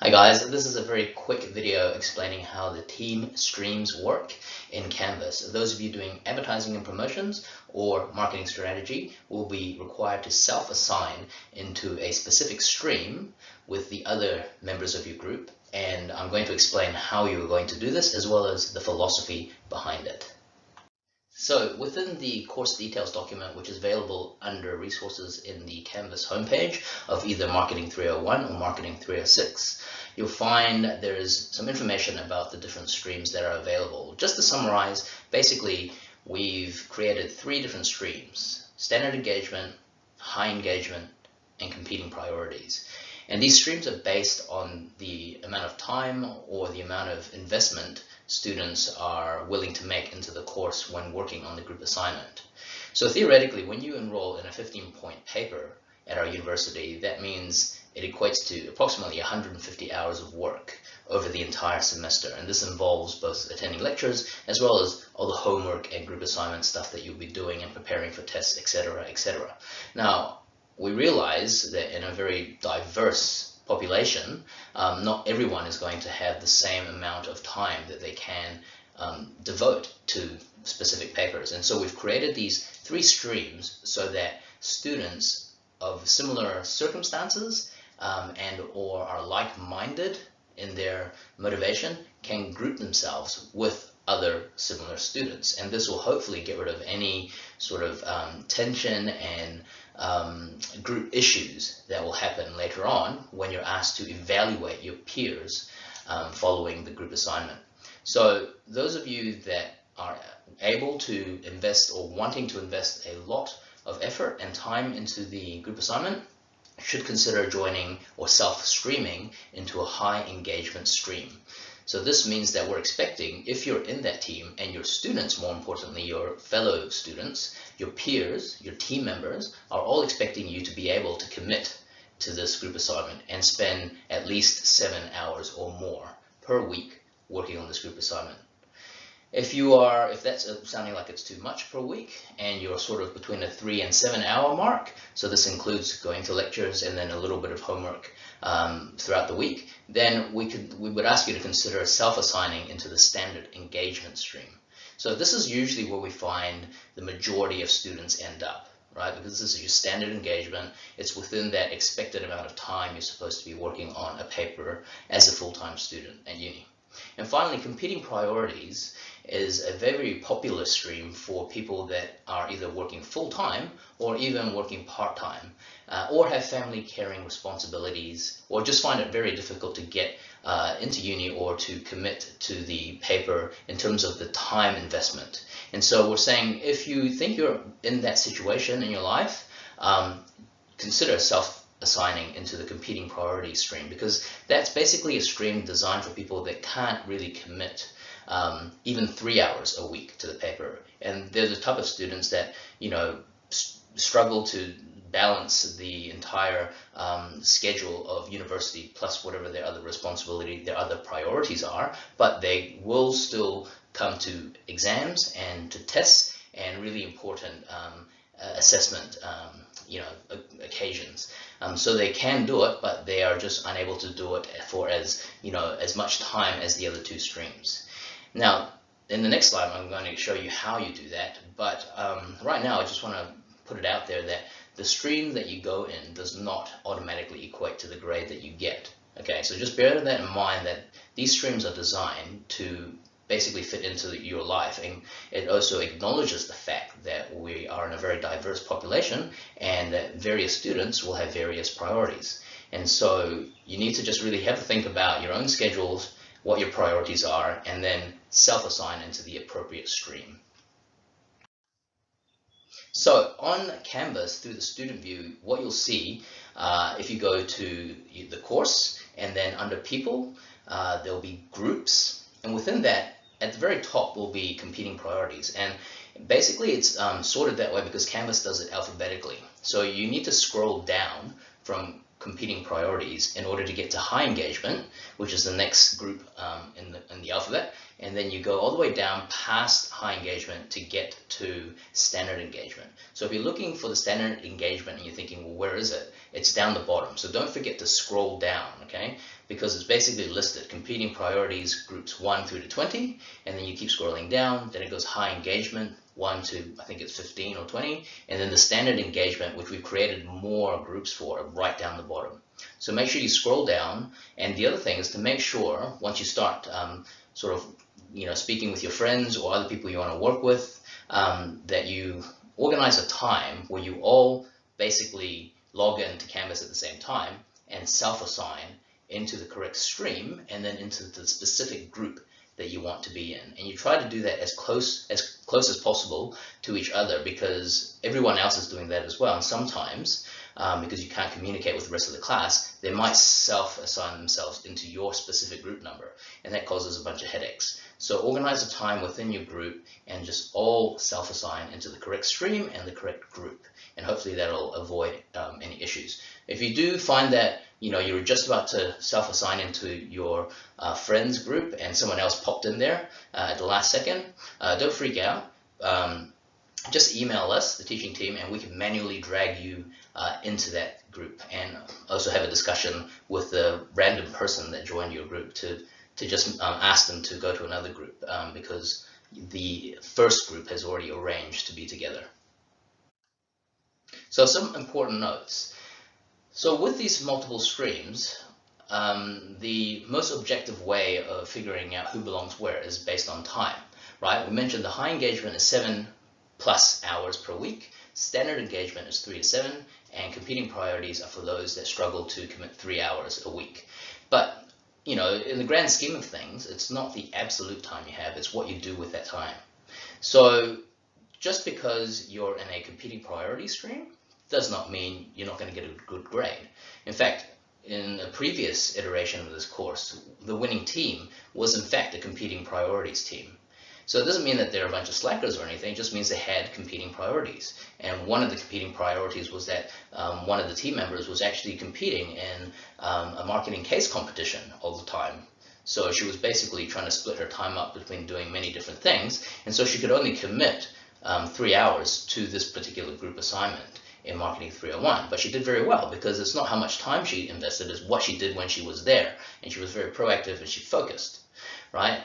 Hi guys, this is a very quick video explaining how the team streams work in Canvas. Those of you doing advertising and promotions or marketing strategy will be required to self-assign into a specific stream with the other members of your group, and I'm going to explain how you're going to do this as well as the philosophy behind it. So within the course details document, which is available under resources in the Canvas homepage of either Marketing 301 or Marketing 306, you'll find there is some information about the different streams that are available. Just to summarize, basically, we've created 3 different streams: standard engagement, high engagement, and competing priorities. And these streams are based on the amount of time or the amount of investment students are willing to make into the course when working on the group assignment. So theoretically, when you enroll in a 15-point paper at our university, that means it equates to approximately 150 hours of work over the entire semester. And this involves both attending lectures as well as all the homework and group assignment stuff that you'll be doing and preparing for tests, etc., etc. Now, we realize that in a very diverse population, not everyone is going to have the same amount of time that they can devote to specific papers. And so we've created these 3 streams so that students of similar circumstances and or are like-minded in their motivation can group themselves with other similar students, and this will hopefully get rid of any sort of tension and group issues that will happen later on when you're asked to evaluate your peers following the group assignment. So those of you that are able to invest or wanting to invest a lot of effort and time into the group assignment should consider joining or self-streaming into a high engagement stream. So this means that we're expecting, if you're in that team and your students, more importantly, your fellow students, your peers, your team members, are all expecting you to be able to commit to this group assignment and spend at least 7 hours or more per week working on this group assignment. If that's sounding like it's too much per week and you're sort of between a 3 and 7 hour mark, so this includes going to lectures and then a little bit of homework throughout the week, then we would ask you to consider self-assigning into the standard engagement stream. So this is usually where we find the majority of students end up, right? Because this is your standard engagement. It's within that expected amount of time you're supposed to be working on a paper as a full-time student at uni. And finally, competing priorities is a very popular stream for people that are either working full-time or even working part-time, or have family caring responsibilities, or just find it very difficult to get into uni or to commit to the paper in terms of the time investment. And so we're saying, if you think you're in that situation in your life, consider assigning into the competing priority stream, because that's basically a stream designed for people that can't really commit even 3 hours a week to the paper. And they're the type of students that, you know, struggle to balance the entire schedule of university plus whatever their other responsibility, their other priorities are, but they will still come to exams and to tests and really important assessment occasions. So they can do it, but they are just unable to do it for as much time as the other 2 streams. Now, in the next slide, I'm going to show you how you do that. But right now, I just want to put it out there that the stream that you go in does not automatically equate to the grade that you get. Okay, so just bear that in mind, that these streams are designed to basically fit into your life, and it also acknowledges the fact that we are in a very diverse population and that various students will have various priorities. And so you need to just really have to think about your own schedules, what your priorities are, and then self-assign into the appropriate stream. So on Canvas, through the student view, what you'll see, if you go to the course and then under people, there'll be groups, and within that, at the very top will be competing priorities. And basically it's sorted that way because Canvas does it alphabetically. So you need to scroll down from competing priorities in order to get to high engagement, which is the next group in the alphabet, and then you go all the way down past high engagement to get to standard engagement. So if you're looking for the standard engagement and you're thinking, well, where is it? it's down the bottom. So don't forget to scroll down, okay? Because it's basically listed competing priorities groups 1 through to 20, and then you keep scrolling down. Then it goes high engagement 1 to, I think it's 15 or 20, and then the standard engagement, which we've created more groups for, right down the bottom. So make sure you scroll down. And the other thing is to make sure once you start sort of speaking with your friends or other people you want to work with, that you organize a time where you all basically log into Canvas at the same time and self-assign into the correct stream and then into the specific group that you want to be in. And you try to do that as close as possible to each other, because everyone else is doing that as well. And sometimes, because you can't communicate with the rest of the class, they might self-assign themselves into your specific group number, and that causes a bunch of headaches. So organize a time within your group and just all self-assign into the correct stream and the correct group, and hopefully that'll avoid any issues. If you do find that you're just about to self-assign into your friends group and someone else popped in there at the last second, don't freak out. Just email us, the teaching team, and we can manually drag you into that group, and also have a discussion with the random person that joined your group to just ask them to go to another group, because the first group has already arranged to be together. So some important notes. So with these multiple streams, the most objective way of figuring out who belongs where is based on time, right? We mentioned the high engagement is 7+ hours per week, standard engagement is 3 to 7, and competing priorities are for those that struggle to commit 3 hours a week. But in the grand scheme of things, it's not the absolute time you have, it's what you do with that time. So just because you're in a competing priority stream does not mean you're not going to get a good grade. In fact, in a previous iteration of this course, the winning team was in fact a competing priorities team. So it doesn't mean that they're a bunch of slackers or anything, it just means they had competing priorities. And one of the competing priorities was that one of the team members was actually competing in a marketing case competition all the time. So she was basically trying to split her time up between doing many different things, and so she could only commit 3 hours to this particular group assignment in Marketing 301. But she did very well, because it's not how much time she invested, it's what she did when she was there, and she was very proactive and she focused. Right?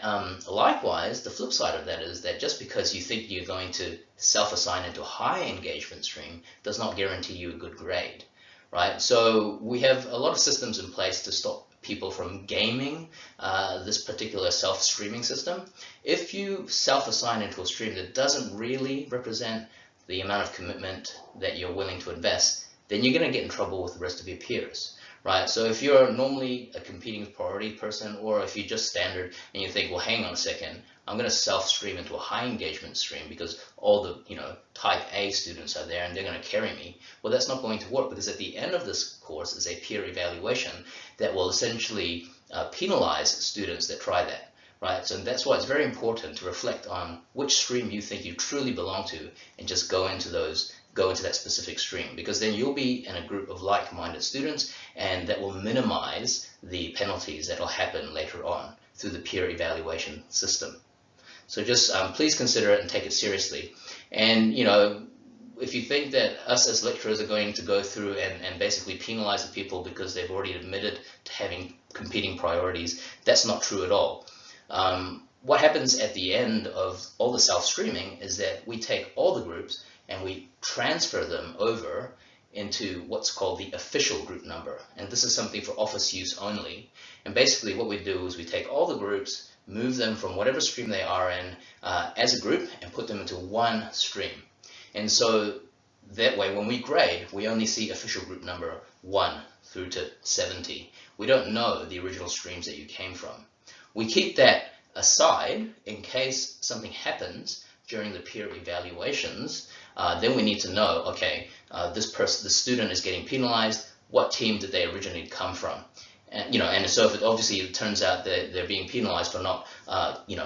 Likewise, the flip side of that is that just because you think you're going to self-assign into a high engagement stream does not guarantee you a good grade, right? So we have a lot of systems in place to stop people from gaming this particular self-streaming system. If you self-assign into a stream that doesn't really represent the amount of commitment that you're willing to invest, then you're going to get in trouble with the rest of your peers. Right, so if you're normally a competing priority person, or if you're just standard and you think, well, hang on a second, I'm going to self-stream into a high engagement stream because all the type A students are there and they're going to carry me. Well, that's not going to work, because at the end of this course is a peer evaluation that will essentially penalize students that try that. Right, so that's why it's very important to reflect on which stream you think you truly belong to, and just go into that specific stream, because then you'll be in a group of like-minded students, and that will minimize the penalties that will happen later on through the peer evaluation system. So just please consider it and take it seriously. And if you think that us as lecturers are going to go through and basically penalize the people because they've already admitted to having competing priorities, that's not true at all. What happens at the end of all the self-streaming is that we take all the groups and we transfer them over into what's called the official group number. And this is something for office use only. And basically what we do is we take all the groups, move them from whatever stream they are in as a group, and put them into one stream. And so that way, when we grade, we only see official group number 1 through to 70. We don't know the original streams that you came from. We keep that aside in case something happens during the peer evaluations. Then we need to know, okay, the student is getting penalized. What team did they originally come from? And and so if it turns out that they're being penalized for not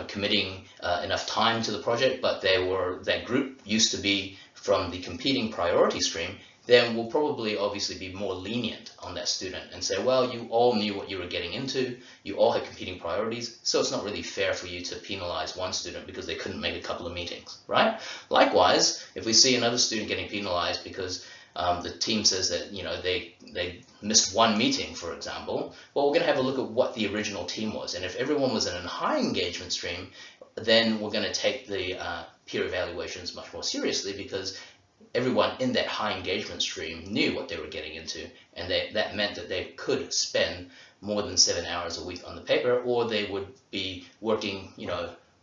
committing enough time to the project, but that group used to be from the competing priority stream, then we'll probably obviously be more lenient on that student and say, well, you all knew what you were getting into, you all had competing priorities, so it's not really fair for you to penalize one student because they couldn't make a couple of meetings, right? Likewise, if we see another student getting penalized because the team says that they missed one meeting, for example, well, we're going to have a look at what the original team was, and if everyone was in a high engagement stream, then we're going to take the peer evaluations much more seriously, because everyone in that high engagement stream knew what they were getting into, and that meant that they could spend more than 7 hours a week on the paper, or they would be working,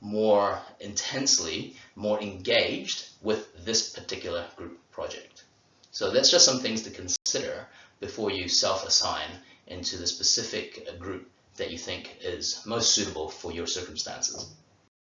more intensely, more engaged with this particular group project. So that's just some things to consider before you self-assign into the specific group that you think is most suitable for your circumstances.